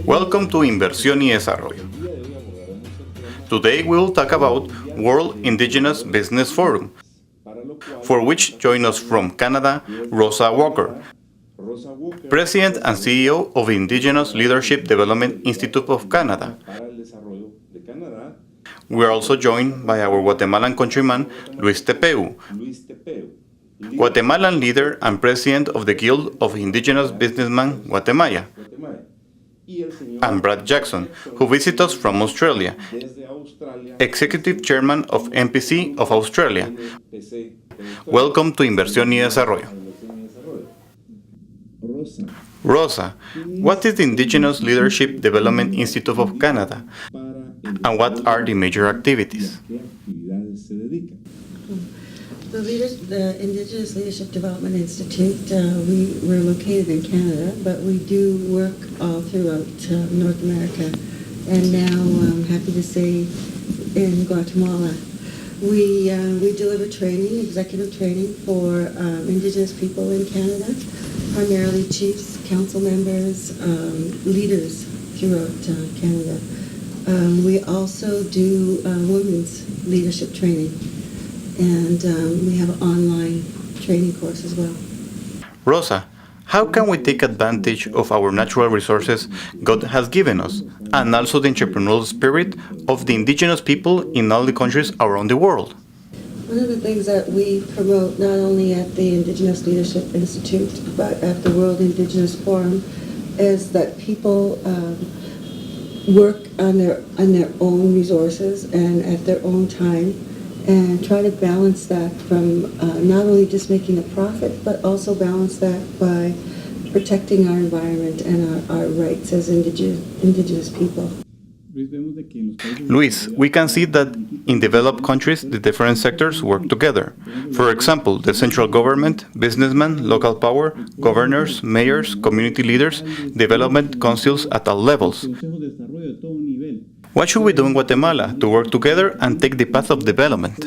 Welcome to Inversion y Desarrollo. Today we will talk about World Indigenous Business Forum, for which join us from Canada, Rosa Walker, President and CEO of Indigenous Leadership Development Institute of Canada. We are also joined by our Guatemalan countryman, Luis Tepeu, Guatemalan leader and president of the Guild of Indigenous Businessmen Guatemala, and Brad Jackson, who visits us from Australia, Executive Chairman of MPC of Australia. Welcome to Inversión y Desarrollo. Rosa, what is the Indigenous Leadership Development Institute of Canada, and what are the major activities? The Indigenous Leadership Development Institute, we're located in Canada, but we do work all throughout North America, and now I'm happy to say in Guatemala. We deliver training, executive training for Indigenous people in Canada, primarily chiefs, council members, leaders throughout Canada. We also do women's leadership training, and we have an online training course as well. Rosa, how can we take advantage of our natural resources God has given us, and also the entrepreneurial spirit of the indigenous people in all the countries around the world? One of the things that we promote not only at the Indigenous Leadership Institute, but at the World Indigenous Forum, is that people work on their own resources and at their own time, and try to balance that from not only just making a profit, but also balance that by protecting our environment and our rights as indigenous people. Luis, we can see that in developed countries, the different sectors work together. For example, the central government, businessmen, local power, governors, mayors, community leaders, development councils at all levels. What should we do in Guatemala to work together and take the path of development?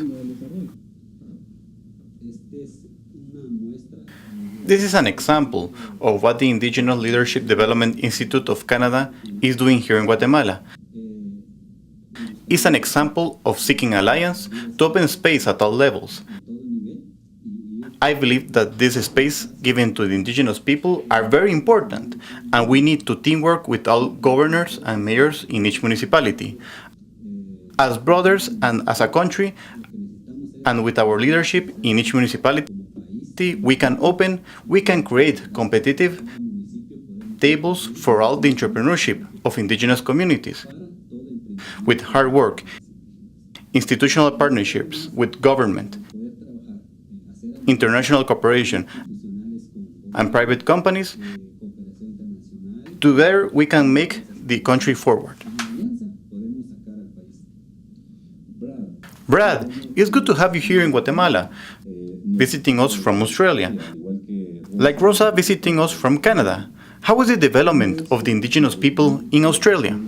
This is an example of what the Indigenous Leadership Development Institute of Canada is doing here in Guatemala. It's an example of seeking alliance to open space at all levels. I believe that this space given to the indigenous people are very important, and we need to teamwork with all governors and mayors in each municipality. As brothers and as a country, and with our leadership in each municipality, we can create competitive tables for all the entrepreneurship of indigenous communities. With hard work, institutional partnerships with government, international cooperation, and private companies, together we can make the country forward. Brad, it's good to have you here in Guatemala, visiting us from Australia. Like Rosa visiting us from Canada. How is the development of the indigenous people in Australia?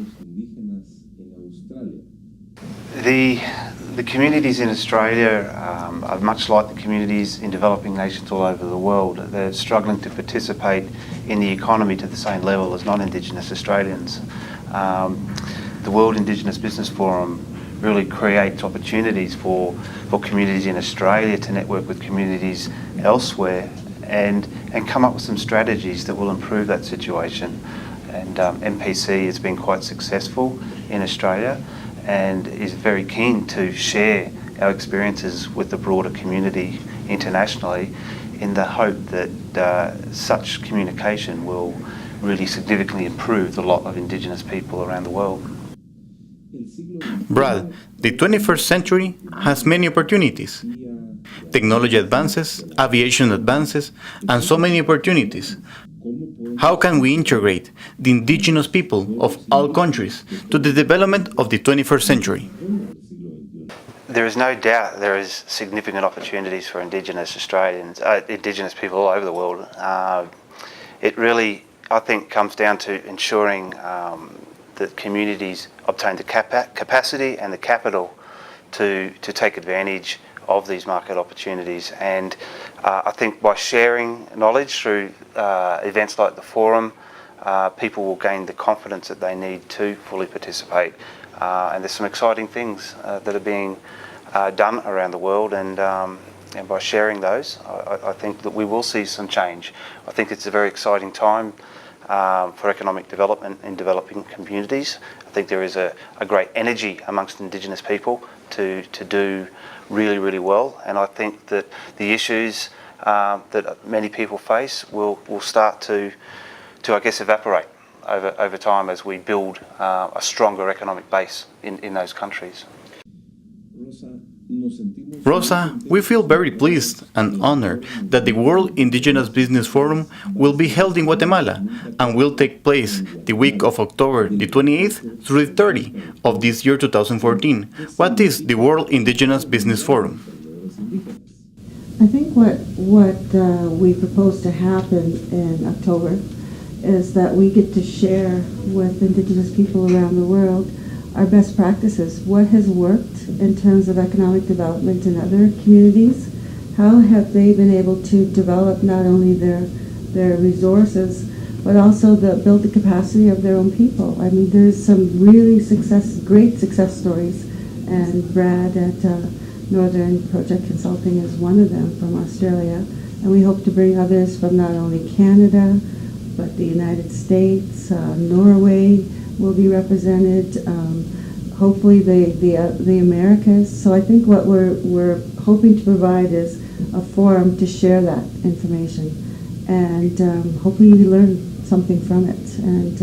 The communities in Australia are much like the communities in developing nations all over the world. They're struggling to participate in the economy to the same level as non-Indigenous Australians. The World Indigenous Business Forum really creates opportunities for communities in Australia to network with communities elsewhere and come up with some strategies that will improve that situation. And MPC has been quite successful in Australia and is very keen to share our experiences with the broader community internationally in the hope that such communication will really significantly improve the lot of Indigenous people around the world. Brad, the 21st century has many opportunities. Technology advances, aviation advances, and so many opportunities. How can we integrate the indigenous people of all countries to the development of the 21st century? There is no doubt there is significant opportunities for Indigenous Australians, Indigenous people all over the world. It really, I think, comes down to ensuring that communities obtain the capacity and the capital to take advantage of these market opportunities. And I think by sharing knowledge through events like the forum, people will gain the confidence that they need to fully participate. And there's some exciting things that are being done around the world, and by sharing those, I think that we will see some change. I think it's a very exciting time for economic development in developing communities. I think there is a great energy amongst Indigenous people to do really, really well, and I think that the issues that many people face will start to I guess, evaporate over time as we build a stronger economic base in those countries. Rosa, we feel very pleased and honored that the World Indigenous Business Forum will be held in Guatemala and will take place the week of October the 28th through the 30th of this year 2014. What is the World Indigenous Business Forum? I think what we propose to happen in October is that we get to share with Indigenous people around the world our best practices. What has worked in terms of economic development in other communities? How have they been able to develop not only their resources, but also build the capacity of their own people? I mean, there's some really great success stories, and Brad at Northern Project Consulting is one of them from Australia, and we hope to bring others from not only Canada, but the United States, Norway will be represented, hopefully the Americas. So I think what we're hoping to provide is a forum to share that information, and hopefully we learn something from it and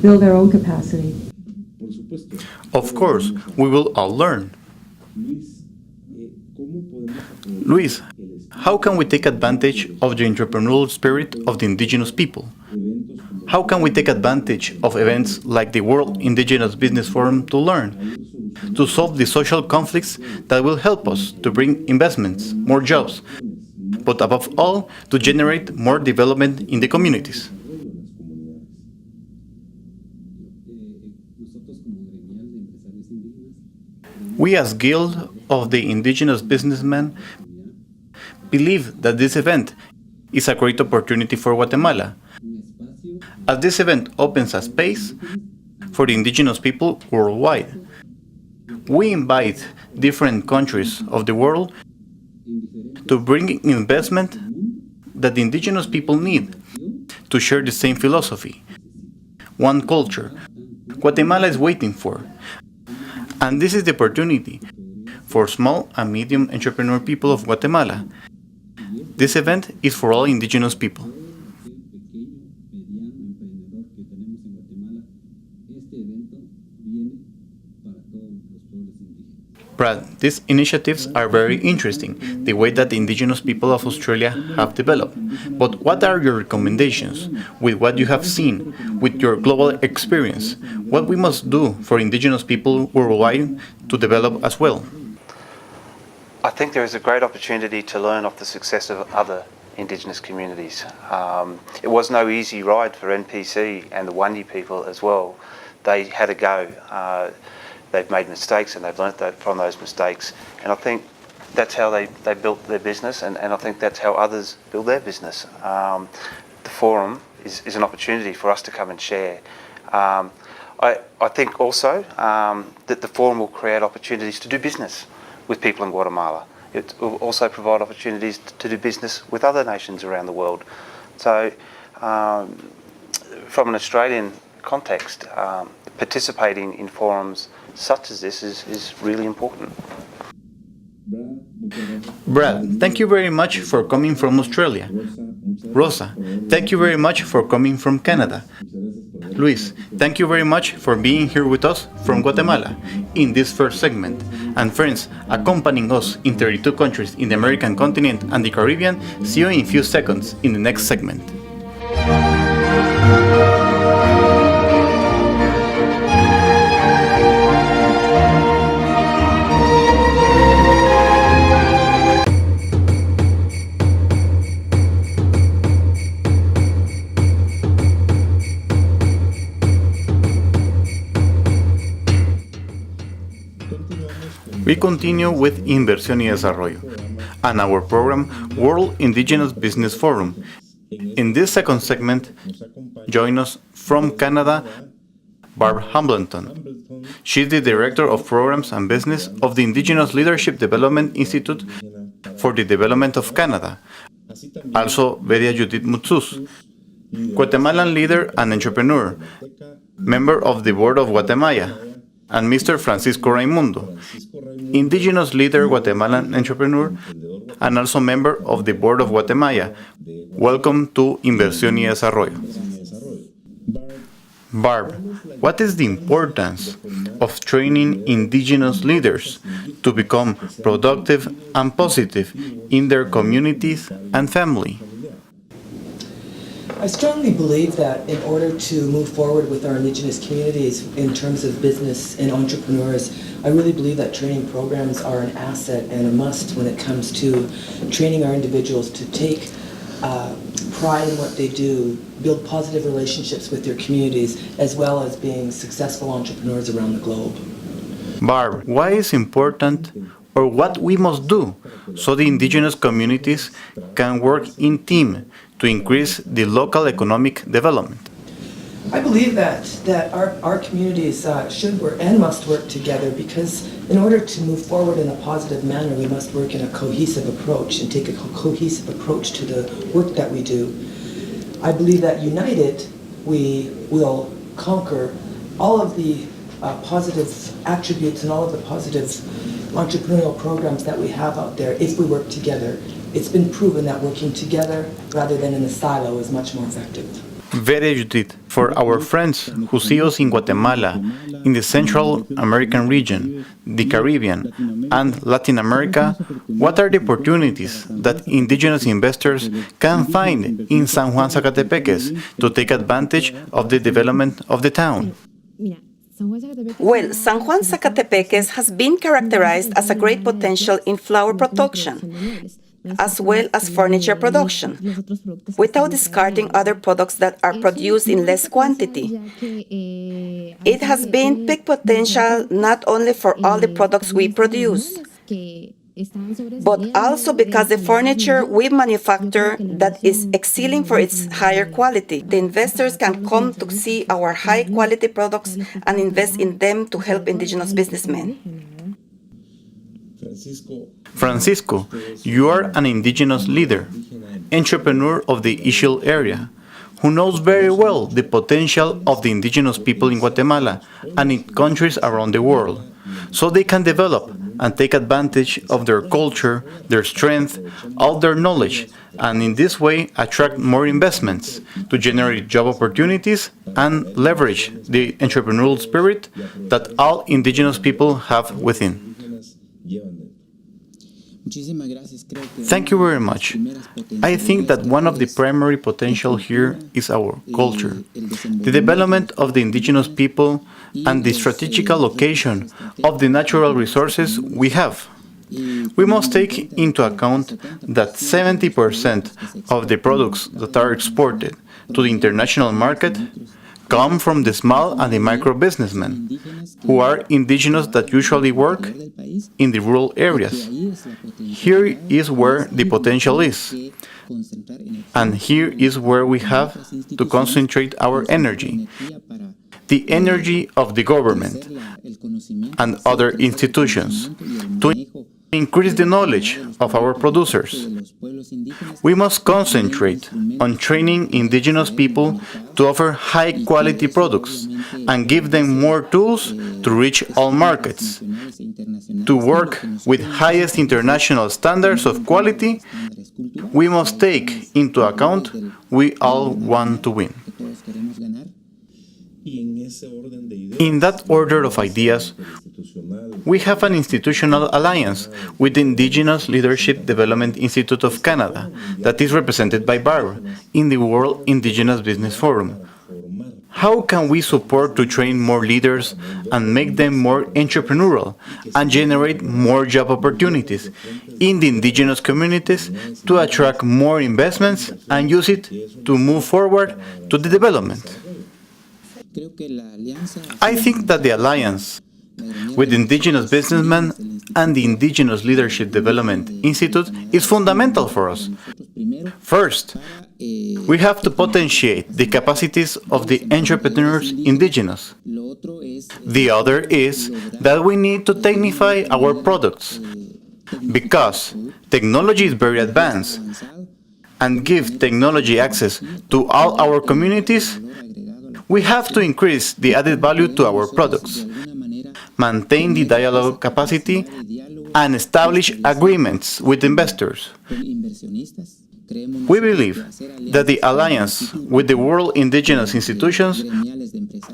build our own capacity. Of course, we will all learn. Luis, how can we take advantage of the entrepreneurial spirit of the indigenous people? How can we take advantage of events like the World Indigenous Business Forum to learn, to solve the social conflicts that will help us to bring investments, more jobs, but above all, to generate more development in the communities? We as Guild of the Indigenous Businessmen believe that this event is a great opportunity for Guatemala, as this event opens a space for the indigenous people worldwide. We invite different countries of the world to bring investment that the indigenous people need to share the same philosophy, one culture. Guatemala is waiting for. And this is the opportunity for small and medium entrepreneur people of Guatemala. This event is for all indigenous people. Brad, these initiatives are very interesting, the way that the indigenous people of Australia have developed. But what are your recommendations with what you have seen, with your global experience? What we must do for indigenous people worldwide to develop as well? I think there is a great opportunity to learn off the success of other Indigenous communities. It was no easy ride for NPC and the Wandi people as well. They had a go. They've made mistakes and they've learnt from those mistakes. And I think that's how they built their business, and I think that's how others build their business. The forum is an opportunity for us to come and share. I think also that the forum will create opportunities to do business with people in Guatemala. It will also provide opportunities to do business with other nations around the world. So from an Australian context, participating in forums such as this is really important. Brad, thank you very much for coming from Australia. Rosa, thank you very much for coming from Canada. Luis, thank you very much for being here with us from Guatemala in this first segment. And friends, accompanying us in 32 countries in the American continent and the Caribbean, see you in a few seconds in the next segment. We continue with Inversion y Desarrollo and our program World Indigenous Business Forum. In this second segment, join us from Canada, Barb Hambleton. She's the Director of Programs and Business of the Indigenous Leadership Development Institute for the Development of Canada. Also, Veria Judith Mutsus, Guatemalan leader and entrepreneur, member of the Board of Guatemala, and Mr. Francisco Raimundo, Indigenous leader, Guatemalan entrepreneur, and also member of the Board of Guatemala. Welcome to Inversion y Desarrollo. Barb, what is the importance of training Indigenous leaders to become productive and positive in their communities and family? I strongly believe that in order to move forward with our Indigenous communities in terms of business and entrepreneurs, I really believe that training programs are an asset and a must when it comes to training our individuals to take pride in what they do, build positive relationships with their communities, as well as being successful entrepreneurs around the globe. Barb, why is important or what we must do so the Indigenous communities can work in team to increase the local economic development? I believe that our communities should work and must work together, because in order to move forward in a positive manner, we must work in a cohesive approach and take a cohesive approach to the work that we do. I believe that united, we will conquer all of the positive attributes and all of the positive entrepreneurial programs that we have out there if we work together. It's been proven that working together rather than in a silo is much more effective. Very Judith, for our friends who see us in Guatemala, in the Central American region, the Caribbean, and Latin America, what are the opportunities that Indigenous investors can find in San Juan Zacatepeques to take advantage of the development of the town? Well, San Juan Zacatepeques has been characterized as a great potential in flower production, as well as furniture production, without discarding other products that are produced in less quantity. It has been peak potential not only for all the products we produce, but also because the furniture we manufacture that is excelling for its higher quality. The investors can come to see our high-quality products and invest in them to help Indigenous businessmen. Francisco, you are an Indigenous leader, entrepreneur of the Ixil area, who knows very well the potential of the Indigenous people in Guatemala and in countries around the world, so they can develop and take advantage of their culture, their strength, all their knowledge, and in this way attract more investments to generate job opportunities and leverage the entrepreneurial spirit that all Indigenous people have within. Thank you very much. I think that one of the primary potential here is our culture, the development of the Indigenous people, and the strategic allocation of the natural resources we have. We must take into account that 70% of the products that are exported to the international market come from the small and the micro businessmen, who are Indigenous that usually work in the rural areas. Here is where the potential is, and here is where we have to concentrate our energy, the energy of the government and other institutions, to increase the knowledge of our producers. We must concentrate on training Indigenous people to offer high-quality products and give them more tools to reach all markets, to work with highest international standards of quality. We must take into account we all want to win. In that order of ideas, we have an institutional alliance with the Indigenous Leadership Development Institute of Canada that is represented by Barb in the World Indigenous Business Forum. How can we support to train more leaders and make them more entrepreneurial and generate more job opportunities in the Indigenous communities to attract more investments and use it to move forward to the development? I think that the alliance with Indigenous businessmen and the Indigenous Leadership Development Institute is fundamental for us. First, We have to potentiate the capacities of the entrepreneurs indigenous. The other is that we need to technify our products, because technology is very advanced, and give technology access to all our communities. We have to increase the added value to our products, maintain the dialogue capacity, and establish agreements with investors. We believe that the alliance with the world indigenous institutions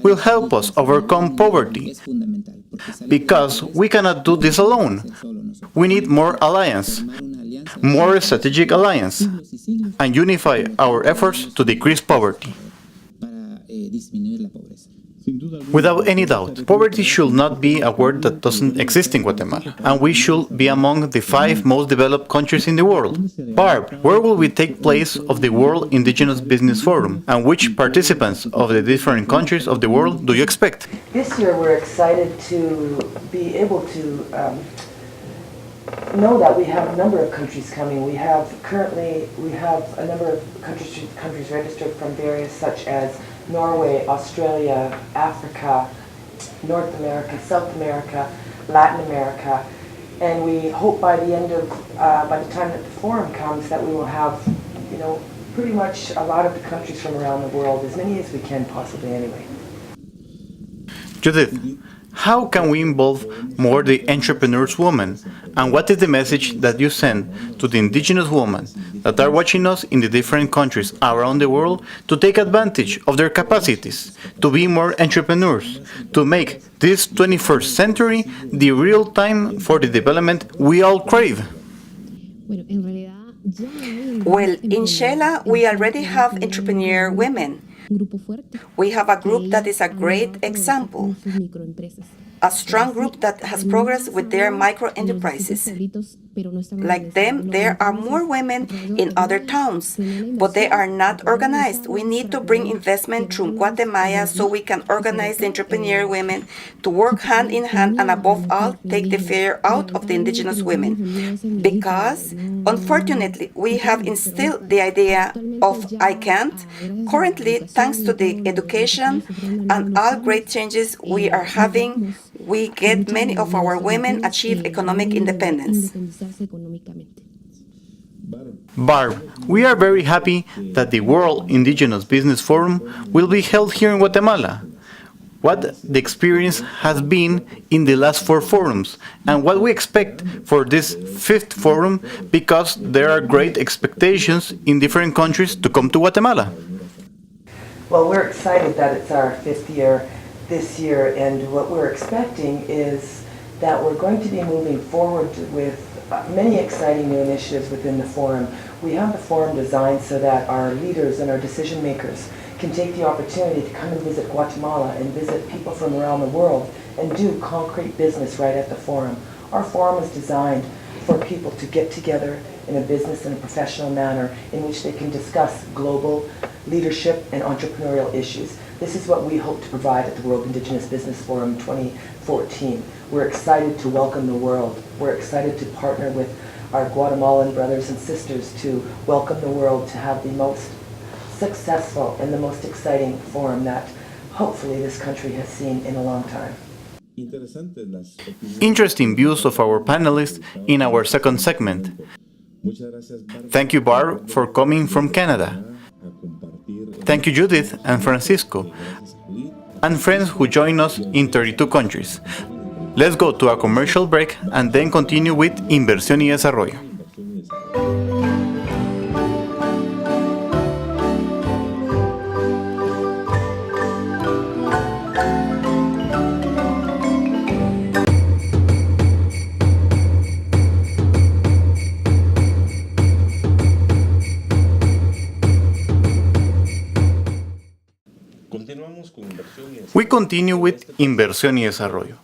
will help us overcome poverty, because we cannot do this alone. We need more alliance, more strategic alliance, and unify our efforts to decrease poverty. Without any doubt, poverty should not be a word that doesn't exist in Guatemala, and we should be among the 5 most developed countries in the world. Barb, where will we take place of the World Indigenous Business Forum, and which participants of the different countries of the world do you expect? This year we're excited to be able to know that we have a number of countries coming. We have a number of countries registered from various, such as Norway, Australia, Africa, North America, South America, Latin America, and we hope by the time that the forum comes that we will have, pretty much a lot of the countries from around the world, as many as we can possibly anyway. Judith, how can we involve more the entrepreneurs women, and what is the message that you send to the indigenous women that are watching us in the different countries around the world to take advantage of their capacities, to be more entrepreneurs, to make this 21st century the real time for the development we all crave? Well, in Shela, we already have entrepreneur women. We have a group that is a great example, a strong group that has progressed with their micro-enterprises. Like them, there are more women in other towns, but they are not organized. We need to bring investment through Guatemala so we can organize the entrepreneur women to work hand in hand, and above all, take the fear out of the indigenous women. Because, unfortunately, we have instilled the idea of I can't. Currently, thanks to the education and all great changes we are having, we get many of our women achieve economic independence. Barb, we are very happy that the World Indigenous Business Forum will be held here in Guatemala. What the experience has been in the last 4 forums, and what we expect for this 5th forum, because there are great expectations in different countries to come to Guatemala. Well, we're excited that it's our 5th year this year, and what we're expecting is that we're going to be moving forward with many exciting new initiatives within the forum. We have the forum designed so that our leaders and our decision makers can take the opportunity to come and visit Guatemala and visit people from around the world and do concrete business right at the forum. Our forum is designed for people to get together in a business and a professional manner in which they can discuss global leadership and entrepreneurial issues. This is what we hope to provide at the World Indigenous Business Forum 2014. We're excited to welcome the world. We're excited to partner with our Guatemalan brothers and sisters to welcome the world to have the most successful and the most exciting forum that hopefully this country has seen in a long time. Interesting views of our panelists in our second segment. Thank you, Barb, for coming from Canada. Thank you, Judith and Francisco, and friends who join us in 32 countries. Let's go to a commercial break and then continue with Inversión y Desarrollo. We continue with Inversión y Desarrollo.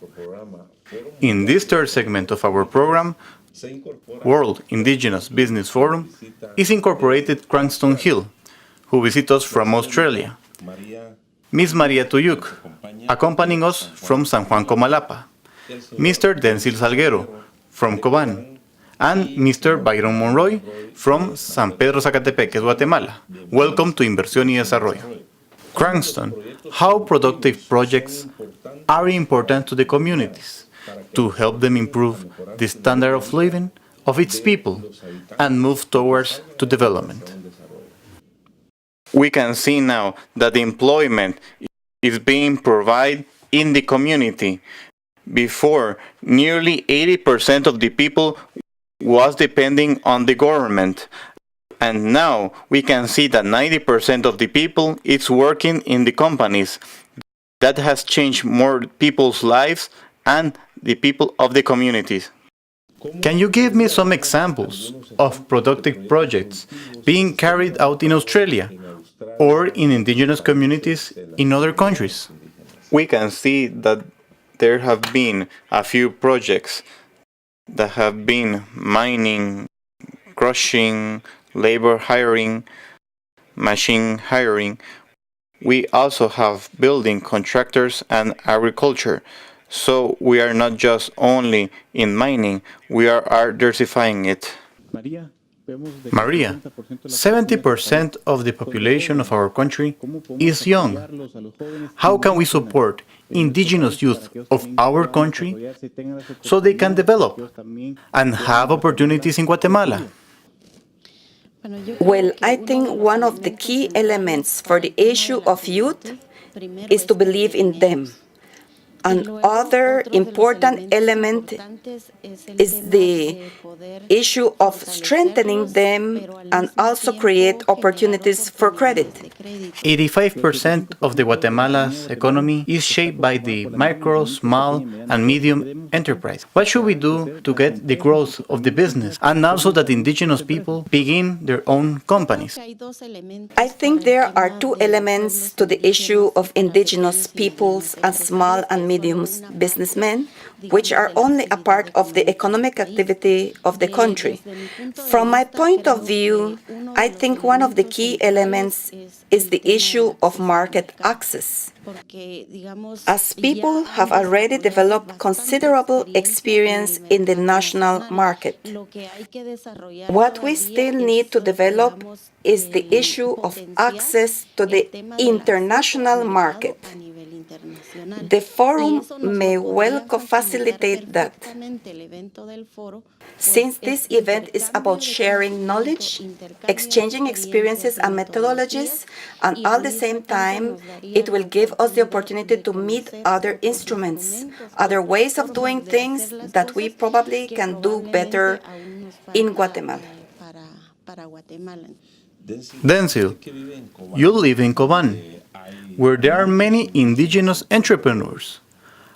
In this third segment of our program, World Indigenous Business Forum, is incorporated Cranston Hill, who visits us from Australia, Miss Maria Tuyuk, accompanying us from San Juan Comalapa, Mr. Denzil Salguero, from Coban, and Mr. Byron Monroy from San Pedro Zacatepeques, Guatemala. Welcome to Inversion y Desarrollo. Cranston, how productive projects are important to the communities to help them improve the standard of living of its people and move towards to development. We can see now that employment is being provided in the community. Before, nearly 80% of the people was depending on the government. And now we can see that 90% of the people is working in the companies. That has changed more people's lives and the people of the communities. Can you give me some examples of productive projects being carried out in Australia or in indigenous communities in other countries? We can see that there have been a few projects that have been mining, crushing, labor hiring, machine hiring. We also have building contractors and agriculture. So we are not just only in mining, we are diversifying it. Maria, 70% of the population of our country is young. How can we support indigenous youth of our country so they can develop and have opportunities in Guatemala? Well, I think one of the key elements for the issue of youth is to believe in them. Another important element is the issue of strengthening them and also create opportunities for credit. 85% of the Guatemala's economy is shaped by the micro, small, and medium enterprise. What should we do to get the growth of the business and also that indigenous people begin their own companies? I think there are two elements to the issue of indigenous peoples and small and medium businessmen, which are only a part of the economic activity of the country. From my point of view, I think one of the key elements is the issue of market access. As people have already developed considerable experience in the national market, what we still need to develop is the issue of access to the international market. The forum may well facilitate that. Since this event is about sharing knowledge, exchanging experiences and methodologies, and at the same time, it will give us the opportunity to meet other instruments, other ways of doing things that we probably can do better in Guatemala. Denzil, you live in Coban, where there are many indigenous entrepreneurs.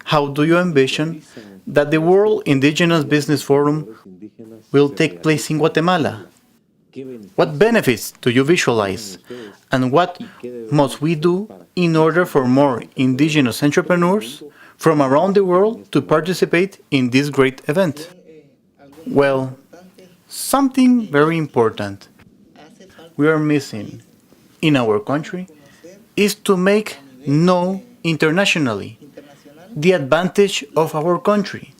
How do you envision that the World Indigenous Business Forum will take place in Guatemala? What benefits do you visualize? And what must we do in order for more indigenous entrepreneurs from around the world to participate in this great event? Well, something very important we are missing in our country is to make known internationally the advantage of our country,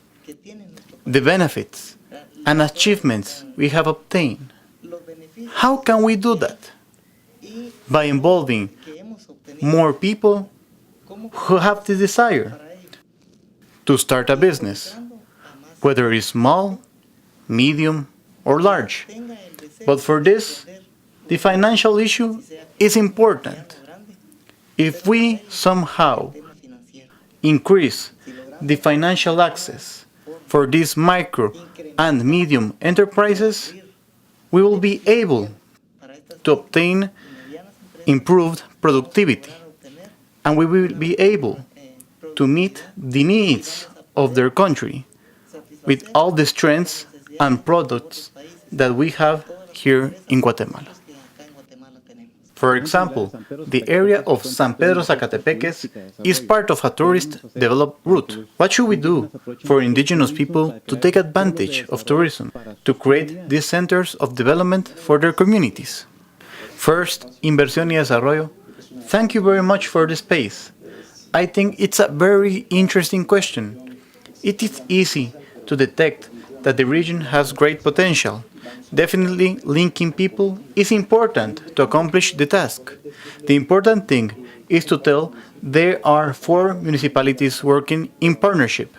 the benefits and achievements we have obtained. How can we do that? By involving more people who have the desire to start a business, whether it's small, medium, or large. But for this, the financial issue is important. If we somehow increase the financial access for these micro and medium enterprises, we will be able to obtain improved productivity, and we will be able to meet the needs of their country with all the strengths and products that we have here in Guatemala. For example, the area of San Pedro Zacatepeques is part of a tourist developed route. What should we do for indigenous people to take advantage of tourism to create these centers of development for their communities? First, Inversion y Desarrollo, thank you very much for the space. I think it's a very interesting question. It is easy to detect that the region has great potential. Definitely, linking people is important to accomplish the task. The important thing is to tell there are 4 municipalities working in partnership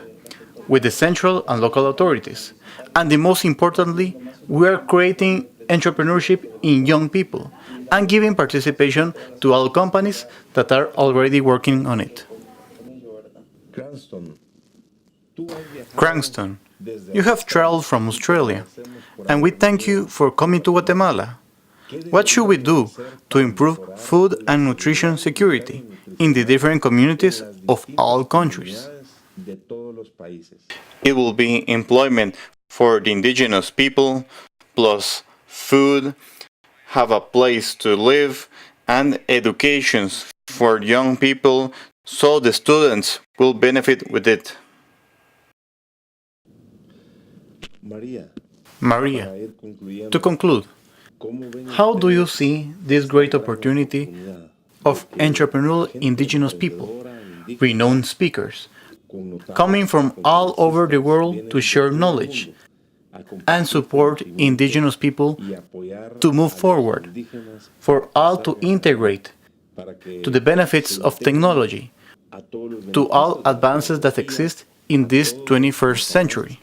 with the central and local authorities. And the most importantly, we are creating entrepreneurship in young people and giving participation to all companies that are already working on it. Cranston, you have traveled from Australia, and we thank you for coming to Guatemala. What should we do to improve food and nutrition security in the different communities of all countries? It will be employment for the indigenous people, plus food, have a place to live, and education for young people, so the students will benefit with it. Maria, to conclude, how do you see this great opportunity of entrepreneurial indigenous people, renowned speakers, coming from all over the world to share knowledge and support indigenous people to move forward, for all to integrate to the benefits of technology, to all advances that exist in this 21st century?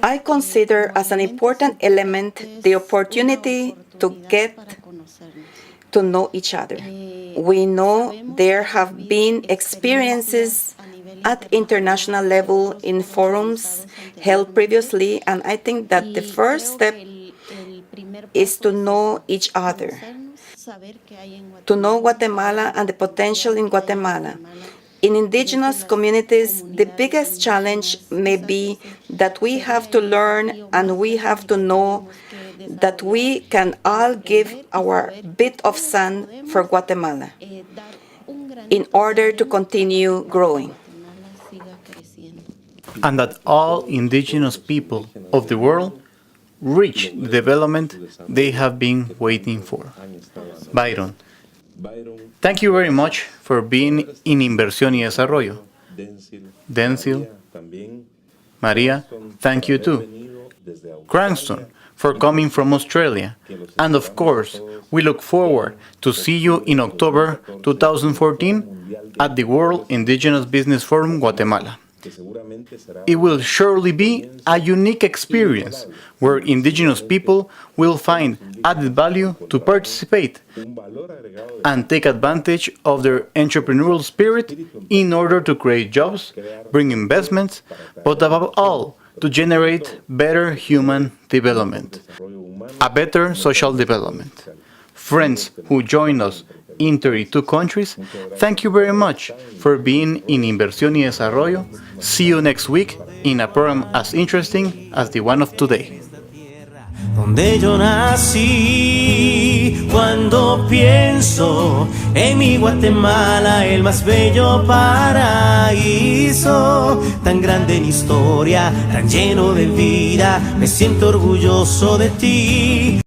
I consider as an important element the opportunity to get to know each other. We know there have been experiences at international level in forums held previously, and I think that the first step is to know each other, to know Guatemala and the potential in Guatemala. In indigenous communities, the biggest challenge may be that we have to learn and we have to know that we can all give our bit of sand for Guatemala in order to continue growing. And that all indigenous people of the world reach the development they have been waiting for. Byron, thank you very much for being in Inversion y Desarrollo. Denzil, Maria, thank you too. Cranston, for coming from Australia. And of course, we look forward to see you in October 2014 at the World Indigenous Business Forum, Guatemala. It will surely be a unique experience where indigenous people will find added value to participate and take advantage of their entrepreneurial spirit in order to create jobs, bring investments, but above all, to generate better human development, a better social development. Friends who join us in 32 countries, thank you very much for being in Inversión y Desarrollo. See you next week in a program as interesting as the one of today. Donde yo nací, cuando pienso en mi Guatemala, el más bello paraíso, tan grande en historia, tan lleno de vida, me siento orgulloso de ti,